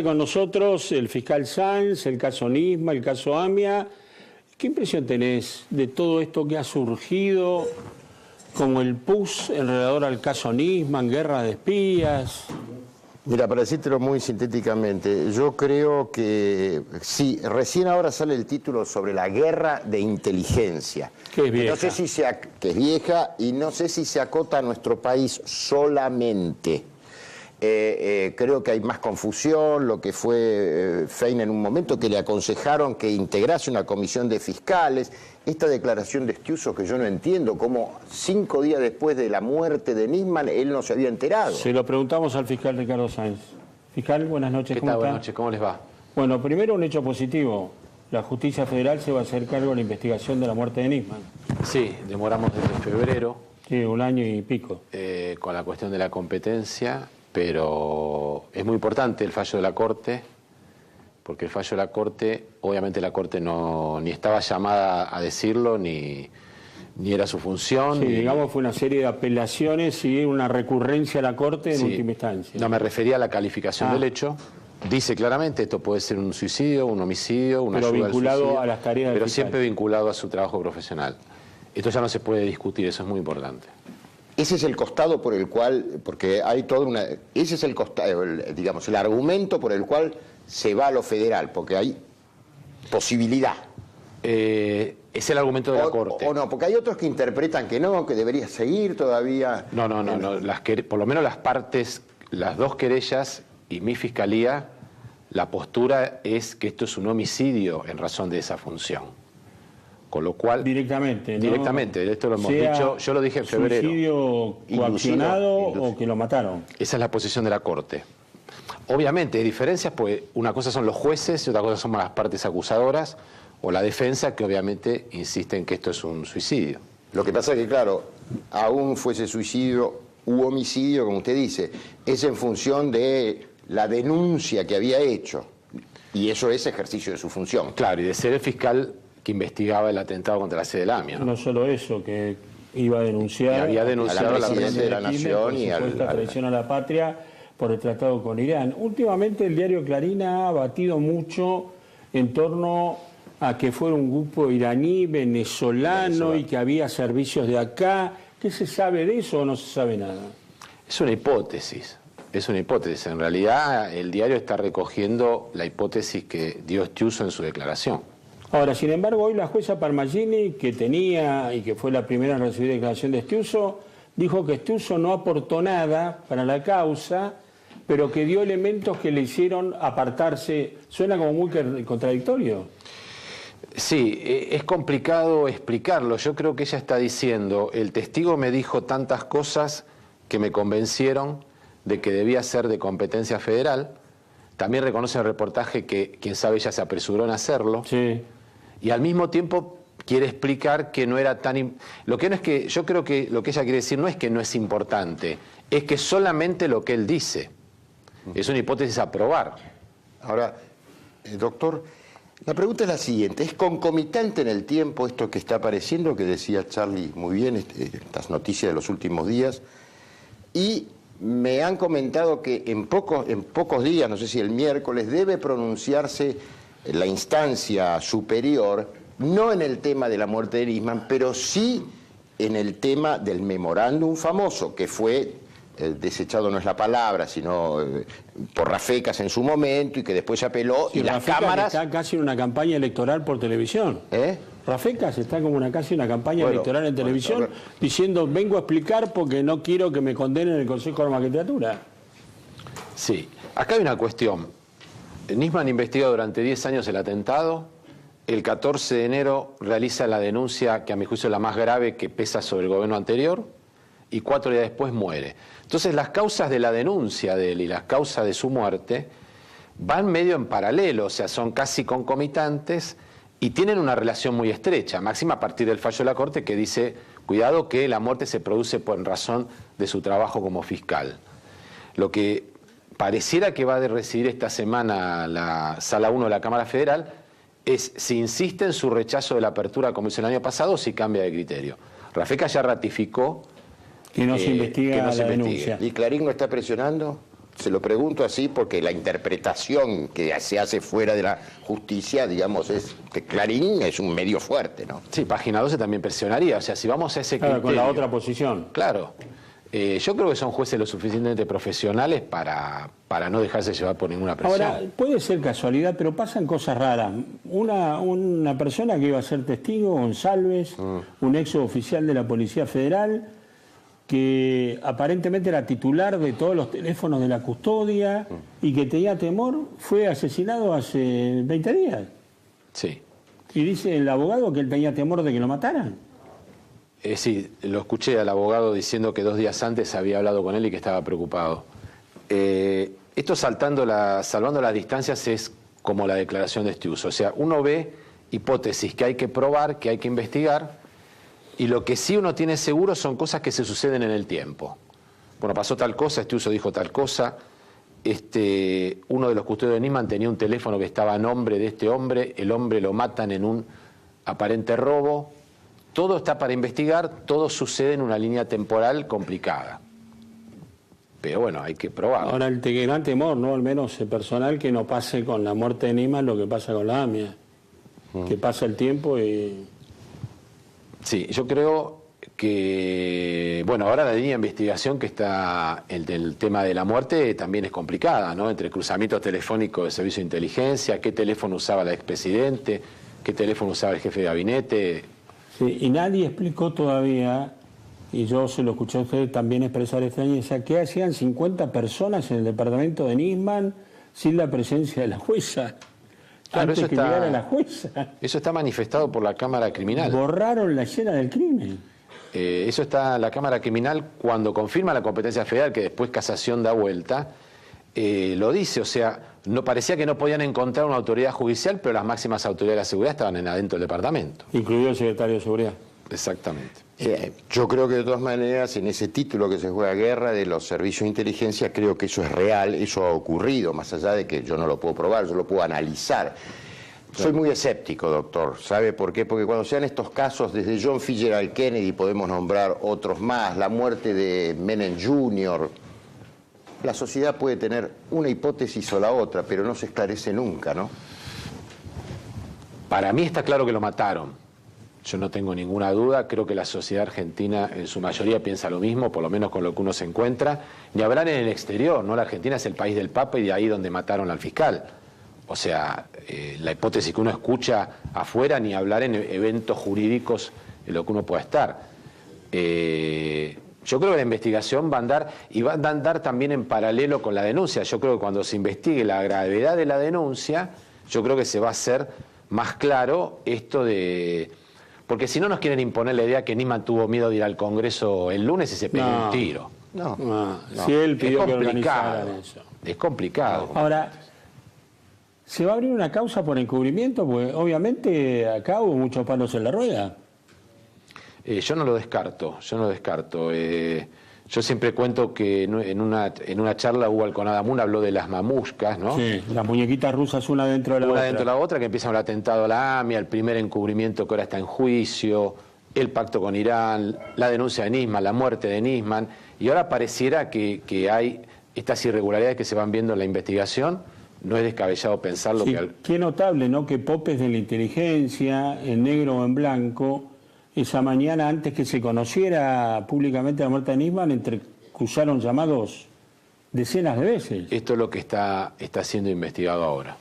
Con nosotros el fiscal Sanz, el caso Nisma, el caso AMIA. ¿Qué impresión tenés de todo esto que ha surgido como el pus alrededor al caso Nisma, guerra de espías? Mira, para decírtelo muy sintéticamente, yo creo que sí, recién ahora sale el título sobre la guerra de inteligencia. Que es vieja. No sé si que es vieja y no sé si se acota a nuestro país solamente. Creo que hay más confusión, lo que fue Fein en un momento, que le aconsejaron que integrase una comisión de fiscales. Esta declaración de Estiuso que yo no entiendo, cómo 5 días después de la muerte de Nisman, él no se había enterado. Se lo preguntamos al fiscal Ricardo Sanz. Fiscal, buenas noches. ¿Qué tal? Buenas noches, ¿cómo les va? Bueno, primero un hecho positivo. La justicia federal se va a hacer cargo de la investigación de la muerte de Nisman. Sí, demoramos desde febrero. Sí, 1 año y pico. Con la cuestión de la competencia, pero es muy importante el fallo de la Corte, porque el fallo de la Corte, obviamente la Corte ni estaba llamada a decirlo, ni era su función. Sí, digamos fue una serie de apelaciones y una recurrencia a la Corte en última instancia. No me refería a la calificación del hecho. Dice claramente, esto puede ser un suicidio, un homicidio, una ayuda al suicidio. Pero vinculado a las tareas del Pero fiscal. Siempre vinculado a su trabajo profesional. Esto ya no se puede discutir, eso es muy importante. Ese es el costado por el cual, porque hay toda una... Ese es el costado, digamos, el argumento por el cual se va a lo federal, porque hay posibilidad. Es el argumento de la Corte. O no, porque hay otros que interpretan que no, que debería seguir todavía. No. Por lo menos las partes, las dos querellas y mi fiscalía, la postura es que esto es un homicidio en razón de esa función. Con lo cual... Directamente, ¿no? Directamente, esto lo hemos dicho, yo lo dije en febrero. ¿Suicidio coaccionado o que lo mataron? Esa es la posición de la Corte. Obviamente hay diferencias, pues una cosa son los jueces y otra cosa son las partes acusadoras o la defensa, que obviamente insiste en que esto es un suicidio. Lo que pasa es que, claro, aún fuese suicidio u homicidio, como usted dice, es en función de la denuncia que había hecho. Y eso es ejercicio de su función. Claro, y de ser el fiscal que investigaba el atentado contra la sede de la AMIA, ¿no? No solo eso, que iba a denunciar... Y había denunciado a la presidencia de la Nación y a la traición a la patria por el tratado con Irán. Últimamente el diario Clarín ha batido mucho en torno a que fuera un grupo iraní, venezolano y que había servicios de acá. ¿Qué se sabe de eso o no se sabe nada? Es una hipótesis. Es una hipótesis. En realidad el diario está recogiendo la hipótesis que dio Estiuso en su declaración. Ahora, sin embargo, hoy la jueza Parmagini, que tenía y que fue la primera en recibir declaración de Estiuso, dijo que Estiuso no aportó nada para la causa, pero que dio elementos que le hicieron apartarse. Suena como muy contradictorio. Sí, es complicado explicarlo. Yo creo que ella está diciendo, el testigo me dijo tantas cosas que me convencieron de que debía ser de competencia federal. También reconoce en el reportaje que, quién sabe, ella se apresuró en hacerlo. Sí. Y al mismo tiempo quiere explicar que no era tan... Lo que no es que, yo creo que lo que ella quiere decir no es que no es importante, es que solamente lo que él dice. Es una hipótesis a probar. Ahora, doctor, la pregunta es la siguiente. ¿Es concomitante en el tiempo esto que está apareciendo, que decía Charlie muy bien, estas noticias de los últimos días? Y me han comentado que en pocos días, no sé si el miércoles, debe pronunciarse la instancia superior, no en el tema de la muerte de Nisman, pero sí en el tema del memorándum famoso, que fue desechado, no es la palabra, sino por Rafecas en su momento, y que después se apeló, Sí, y las Rafecas cámaras... está casi en una campaña electoral por televisión. Rafecas está como casi una campaña electoral en televisión, diciendo, vengo a explicar porque no quiero que me condenen en el Consejo de la Magistratura. Sí, acá hay una cuestión. Nisman investiga durante 10 años el atentado. El 14 de enero realiza la denuncia, que a mi juicio es la más grave, que pesa sobre el gobierno anterior, y 4 días después muere. Entonces las causas de la denuncia de él y las causas de su muerte van medio en paralelo, o sea, son casi concomitantes y tienen una relación muy estrecha, máxima a partir del fallo de la Corte que dice, cuidado que la muerte se produce por razón de su trabajo como fiscal. Lo que pareciera que va a recibir esta semana la Sala 1 de la Cámara Federal es si insiste en su rechazo de la apertura como hizo el año pasado o si cambia de criterio. Rafecas ya ratificó que no se investiga la denuncia. ¿Y Clarín no está presionando? Se lo pregunto así porque la interpretación que se hace fuera de la justicia, digamos, es que Clarín es un medio fuerte, ¿no? Sí, Página 12 también presionaría. O sea, si vamos a ese criterio... Con la otra posición. Claro. Yo creo que son jueces lo suficientemente profesionales para no dejarse llevar por ninguna presión. Ahora, puede ser casualidad, pero pasan cosas raras. Una persona que iba a ser testigo, González, un ex oficial de la Policía Federal, que aparentemente era titular de todos los teléfonos de la custodia y que tenía temor, fue asesinado hace 20 días. Sí. Y dice el abogado que él tenía temor de que lo mataran. Sí, lo escuché al abogado diciendo que 2 días antes había hablado con él y que estaba preocupado. Esto salvando las distancias es como la declaración de Estiuso. O sea, uno ve hipótesis que hay que probar, que hay que investigar, y lo que sí uno tiene seguro son cosas que se suceden en el tiempo. Bueno, pasó tal cosa, Estiuso dijo tal cosa, uno de los custodios de Nisman tenía un teléfono que estaba a nombre de este hombre, el hombre lo matan en un aparente robo. Todo está para investigar, todo sucede en una línea temporal complicada. Pero bueno, hay que probarlo. Ahora el gran temor, ¿no? Al menos personal, que no pase con la muerte de Nisman lo que pasa con la AMIA. Que pasa el tiempo y... Sí, yo creo que, bueno, ahora la línea de investigación que está, el del tema de la muerte, también es complicada, ¿no? Entre cruzamientos telefónicos de servicio de inteligencia, qué teléfono usaba el expresidente, qué teléfono usaba el jefe de gabinete. Sí, y nadie explicó todavía, y yo se lo escuché a usted también expresar extrañeza, ¿qué hacían 50 personas en el departamento de Nisman sin la presencia de la jueza? Claro, antes que llegara la jueza. Eso está manifestado por la Cámara Criminal. Borraron la escena del crimen. Eso está la Cámara Criminal cuando confirma la competencia federal, que después casación da vuelta, lo dice, o sea, no parecía que no podían encontrar una autoridad judicial, pero las máximas autoridades de la seguridad estaban adentro del departamento. Incluido el secretario de Seguridad. Exactamente. Yo creo que de todas maneras, en ese título que se juega guerra de los servicios de inteligencia, creo que eso es real, eso ha ocurrido, más allá de que yo no lo puedo probar, yo lo puedo analizar. Soy muy escéptico, doctor. ¿Sabe por qué? Porque cuando sean estos casos, desde John Fitzgerald Kennedy podemos nombrar otros más, la muerte de Menem Jr., la sociedad puede tener una hipótesis o la otra, pero no se esclarece nunca, ¿no? Para mí está claro que lo mataron. Yo no tengo ninguna duda, creo que la sociedad argentina en su mayoría piensa lo mismo, por lo menos con lo que uno se encuentra. Ni hablar en el exterior, ¿no? La Argentina es el país del Papa y de ahí donde mataron al fiscal. O sea, la hipótesis que uno escucha afuera, ni hablar en eventos jurídicos en lo que uno pueda estar. Yo creo que la investigación va a andar, y va a andar también en paralelo con la denuncia. Yo creo que cuando se investigue la gravedad de la denuncia, yo creo que se va a hacer más claro esto de... Porque si no nos quieren imponer la idea que Nisman tuvo miedo de ir al Congreso el lunes y se pegó un tiro. No. Si él pidió que organizaran eso. Es complicado. Ahora, ¿se va a abrir una causa por encubrimiento? Porque obviamente acá hubo muchos palos en la rueda. Yo no lo descarto. Yo siempre cuento que en una charla Hugo Alconadamun habló de las mamuscas, ¿no? Sí, las muñequitas rusas una dentro de la otra. Una dentro de la otra, que empiezan el atentado a la AMIA, el primer encubrimiento que ahora está en juicio, el pacto con Irán, la denuncia de Nisman, la muerte de Nisman, y ahora pareciera que hay estas irregularidades que se van viendo en la investigación. No es descabellado pensarlo. Sí, qué notable, ¿no? Que popes de la inteligencia, en negro o en blanco, esa mañana, antes que se conociera públicamente la muerte de Nisman, cruzaron llamados decenas de veces. Esto es lo que está siendo investigado ahora.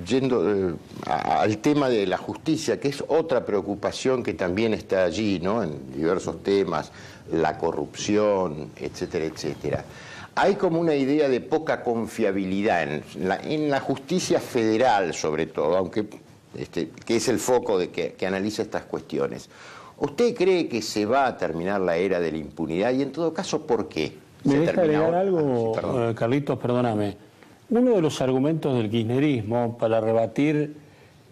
Yendo al tema de la justicia, que es otra preocupación que también está allí, ¿no? En diversos temas, la corrupción, etcétera, etcétera. Hay como una idea de poca confiabilidad en la justicia federal, sobre todo, aunque que es el foco de que analiza estas cuestiones. ¿Usted cree que se va a terminar la era de la impunidad? Y en todo caso, ¿por qué? ¿Me deja agregar algo, Carlitos? Perdóname. Uno de los argumentos del kirchnerismo para rebatir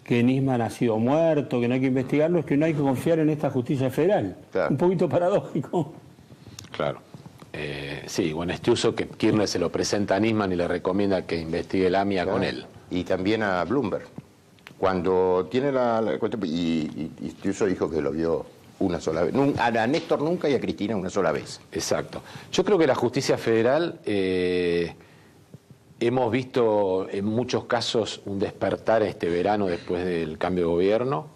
que Nisman ha sido muerto, que no hay que investigarlo, es que no hay que confiar en esta justicia federal. Claro. Un poquito paradójico. Claro. Sí, bueno, Estiuso, que Kirchner se lo presenta a Nisman y le recomienda que investigue el AMIA con él. Y también a Bloomberg. Cuando tiene y Estiuso dijo que lo vio una sola vez. A Néstor nunca y a Cristina una sola vez. Exacto. Yo creo que la justicia federal, hemos visto en muchos casos un despertar este verano después del cambio de gobierno.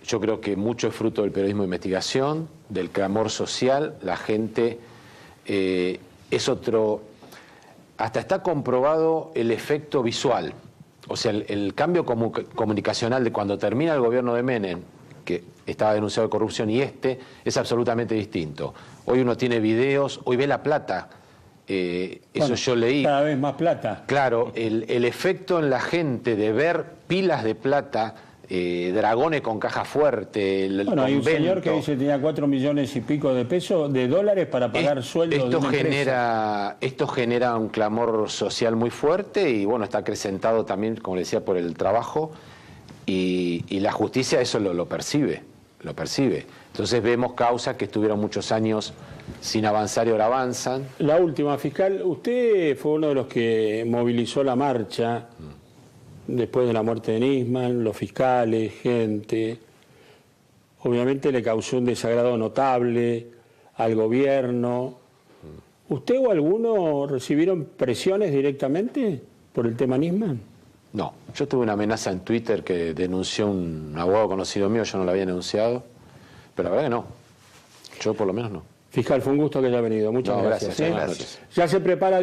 Yo creo que mucho es fruto del periodismo de investigación, del clamor social. La gente es otro... Hasta está comprobado el efecto visual. O sea, el cambio comunicacional de cuando termina el gobierno de Menem, que estaba denunciado de corrupción, y es absolutamente distinto. Hoy uno tiene videos, hoy ve la plata. Eso yo leí. Cada vez más plata. Claro, el efecto en la gente de ver pilas de plata, dragones con caja fuerte, el bueno, hay un convento. señor que dice que tenía 4 millones y pico de pesos, de dólares para pagar sueldos de una empresa. Esto genera un clamor social muy fuerte y bueno, está acrecentado también, como le decía, por el trabajo y la justicia eso lo percibe, lo percibe. Entonces vemos causas que estuvieron muchos años sin avanzar y ahora avanzan. La última, fiscal, usted fue uno de los que movilizó la marcha después de la muerte de Nisman, los fiscales, gente. Obviamente le causó un desagrado notable al gobierno. ¿Usted o alguno recibieron presiones directamente por el tema Nisman? No, yo tuve una amenaza en Twitter que denunció un abogado conocido mío, yo no la había denunciado, pero la verdad que no. Yo por lo menos no. Fiscal, fue un gusto que haya venido. Muchas gracias. Gracias. Ya se prepara...